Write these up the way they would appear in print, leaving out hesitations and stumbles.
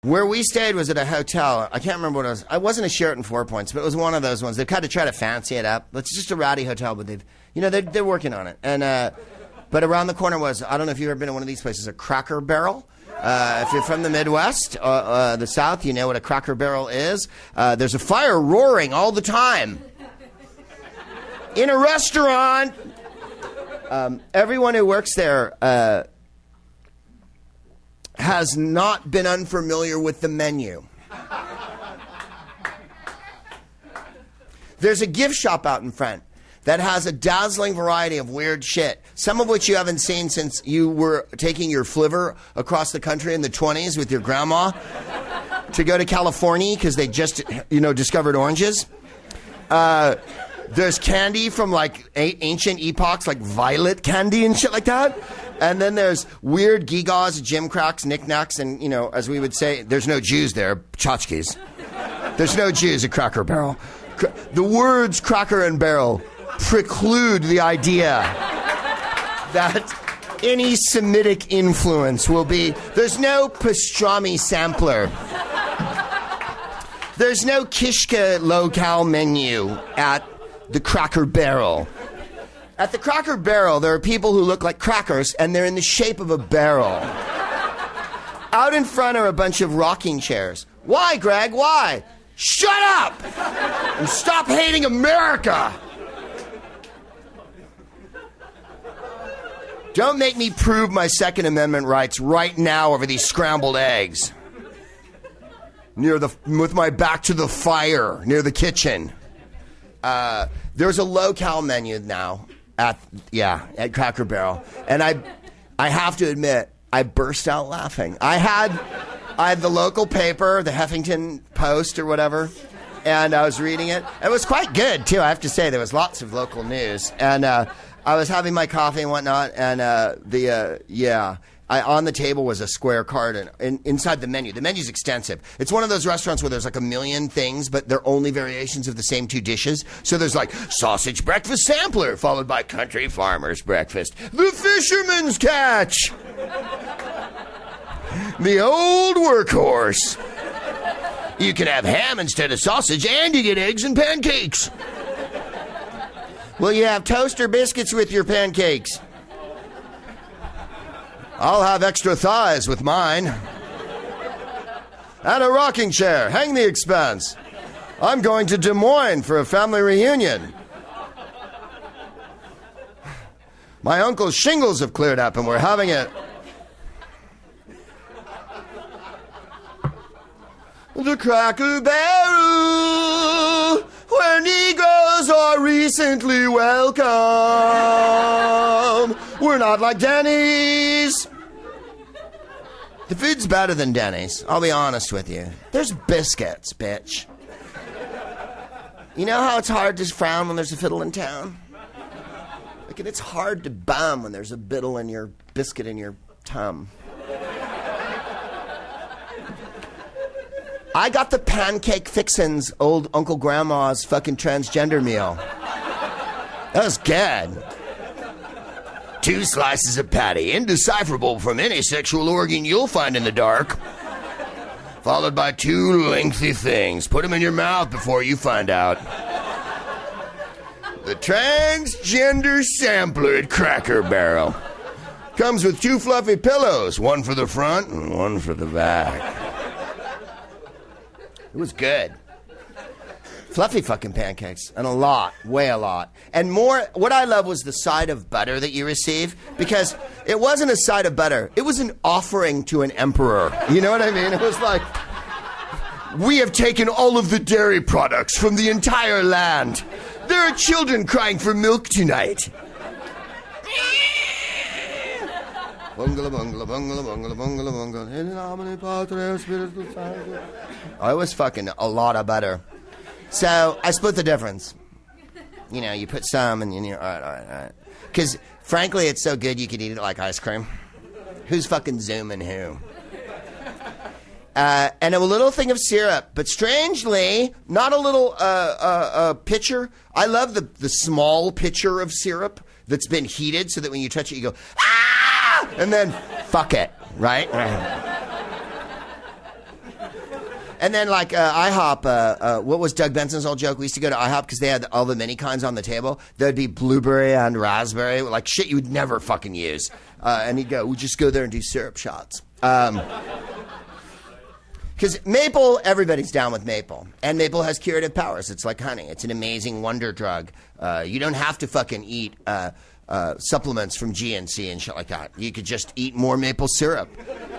Where we stayed was at a hotel. I can't remember what it was. I wasn't a Sheraton Four Points, but it was one of those ones. They've kind of tried to fancy it up. It's just a rowdy hotel, but they're working on it. And but around the corner was, I don't know if you've ever been to one of these places, a Cracker Barrel. If you're from the Midwest, the South, you know what a Cracker Barrel is. There's a fire roaring all the time in a restaurant. Everyone who works there has not been unfamiliar with the menu. There's a gift shop out in front that has a dazzling variety of weird shit, some of which you haven't seen since you were taking your flivver across the country in the 20s with your grandma to go to California because they just, discovered oranges. There's candy from like ancient epochs, like violet candy and shit like that. And then there's weird gewgaws, gym cracks, knickknacks, and, as we would say, there's no Jews there, tchotchkes. There's no Jews at Cracker Barrel. The words cracker and barrel preclude the idea that any Semitic influence will be. There's no pastrami sampler. There's no Kishka locale menu at the Cracker Barrel. At the Cracker Barrel, there are people who look like crackers, and they're in the shape of a barrel. Out in front are a bunch of rocking chairs. Why, Greg? Why? Shut up! And stop hating America! Don't make me prove my Second Amendment rights right now over these scrambled eggs. With my back to the fire, near the kitchen. There's a locale menu now at Cracker Barrel. And I have to admit, I burst out laughing. I had the local paper, the Huffington Post or whatever, and I was reading it. It was quite good, too, I have to say. There was lots of local news. And I was having my coffee and whatnot, and on the table was a square card and inside the menu. The menu's extensive. It's one of those restaurants where there's like a million things, but they're only variations of the same two dishes. So there's like sausage breakfast sampler, followed by country farmer's breakfast, the fisherman's catch, the old workhorse. You can have ham instead of sausage, and you get eggs and pancakes. Will you have toast or biscuits with your pancakes? I'll have extra thighs with mine. And a rocking chair. Hang the expense. I'm going to Des Moines for a family reunion. My uncle's shingles have cleared up and we're having it. The Cracker Barrel, where Negroes are recently welcome. We're not like Denny's. The food's better than Denny's, I'll be honest with you. There's biscuits, bitch. You know how it's hard to frown when there's a fiddle in town? Like, it's hard to bum when there's a biddle in your biscuit in your tum. I got the pancake fixins' old Uncle Grandma's fucking transgender meal. That was good. 2 slices of patty, indecipherable from any sexual organ you'll find in the dark. Followed by 2 lengthy things. Put them in your mouth before you find out. The transgender sampler at Cracker Barrel. Comes with 2 fluffy pillows, one for the front and one for the back. It was good. Fluffy fucking pancakes. And a lot. Way a lot. And more, what I love was the side of butter that you receive. Because it wasn't a side of butter. It was an offering to an emperor. You know what I mean? It was like, we have taken all of the dairy products from the entire land. There are children crying for milk tonight. Bungala, bungala, bungala, bungala, bungala, bungala. I was fucking a lot of butter. So I split the difference. You put some and all right. Because frankly, it's so good you could eat it like ice cream. Who's fucking zooming who? And a little thing of syrup, but strangely, not a little pitcher. I love the small pitcher of syrup that's been heated so that when you touch it, you go, ah! And then, fuck it, right? And then like IHOP, what was Doug Benson's old joke? We used to go to IHOP because they had all the mini kinds on the table. There'd be blueberry and raspberry, like shit you would never fucking use. And he'd go, we just go there and do syrup shots. Because maple, everybody's down with maple. And maple has curative powers. It's like honey. It's an amazing wonder drug. You don't have to fucking eat supplements from GNC and shit like that. You could just eat more maple syrup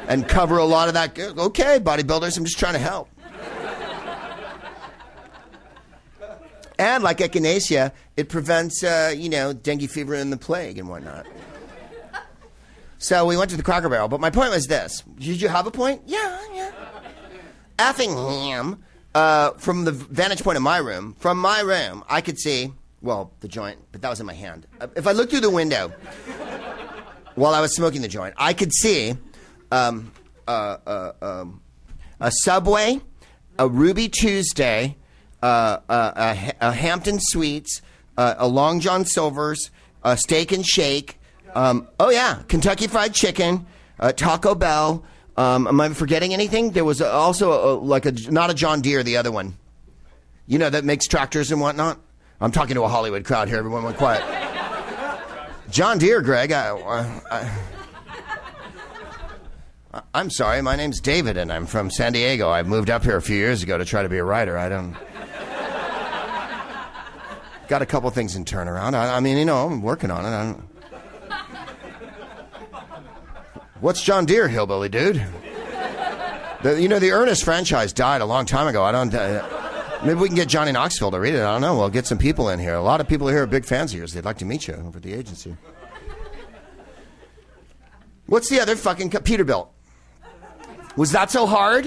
and cover a lot of that. Okay, bodybuilders, I'm just trying to help. And like echinacea, it prevents, dengue fever and the plague and whatnot. So we went to the Cracker Barrel. But my point was this. Did you have a point? Yeah. Effingham, from the vantage point of my room, I could see, well, the joint, but that was in my hand. If I looked through the window while I was smoking the joint, I could see a Subway, a Ruby Tuesday, a Hampton Sweets, a Long John Silver's, a Steak and Shake, Kentucky Fried Chicken, Taco Bell. Am I forgetting anything? There was also not a John Deere, the other one. You know, that makes tractors and whatnot? I'm talking to a Hollywood crowd here. Everyone went quiet. John Deere, Greg. I'm sorry. My name's David, and I'm from San Diego. I moved up here a few years ago to try to be a writer. Got a couple things in turnaround. I'm working on it. What's John Deere, hillbilly dude? The Ernest franchise died a long time ago. Maybe we can get Johnny Knoxville to read it. I don't know. We'll get some people in here. A lot of people here are big fans of yours. They'd like to meet you over at the agency. What's the other fucking Peterbilt? Was that so hard?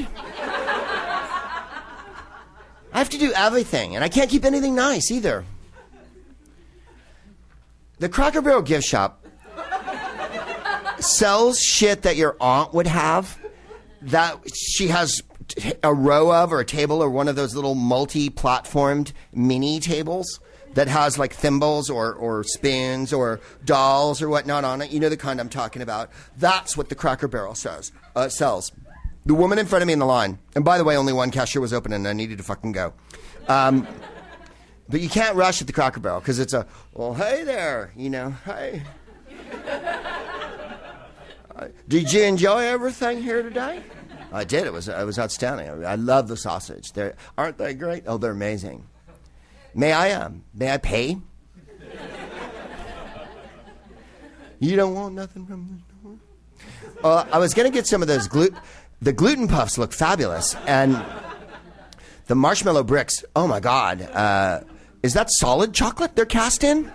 I have to do everything, and I can't keep anything nice either. The Cracker Barrel gift shop sells shit that your aunt would have, that she has a row of, or a table, or one of those little multi-platformed mini tables that has like thimbles or spoons or dolls or whatnot on it. You know the kind I'm talking about. That's what the Cracker Barrel sells. The woman in front of me in the line, and by the way, only one cashier was open and I needed to fucking go. But you can't rush at the Cracker Barrel because it's hey there, hey. Did you enjoy everything here today? I did. It was outstanding. I love the sausage. Aren't they great? Oh, they're amazing. May I pay? You don't want nothing from the store? I was going to get some of those the gluten puffs look fabulous, and the marshmallow bricks. Oh my God, is that solid chocolate they're cast in?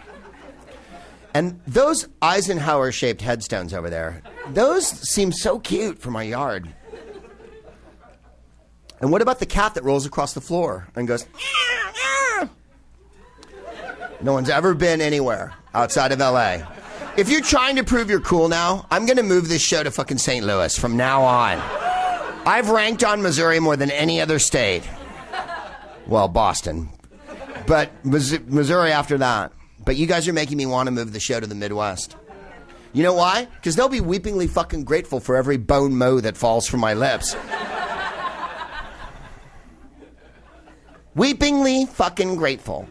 And those Eisenhower-shaped headstones over there, those seem so cute for my yard. And what about the cat that rolls across the floor and goes, "Meow, meow"? No one's ever been anywhere outside of L.A. If you're trying to prove you're cool now, I'm going to move this show to fucking St. Louis from now on. I've ranked on Missouri more than any other state. Well, Boston. But Missouri after that. But you guys are making me want to move the show to the Midwest. You know why? Because they'll be weepingly fucking grateful for every bone mow that falls from my lips. Weepingly fucking grateful.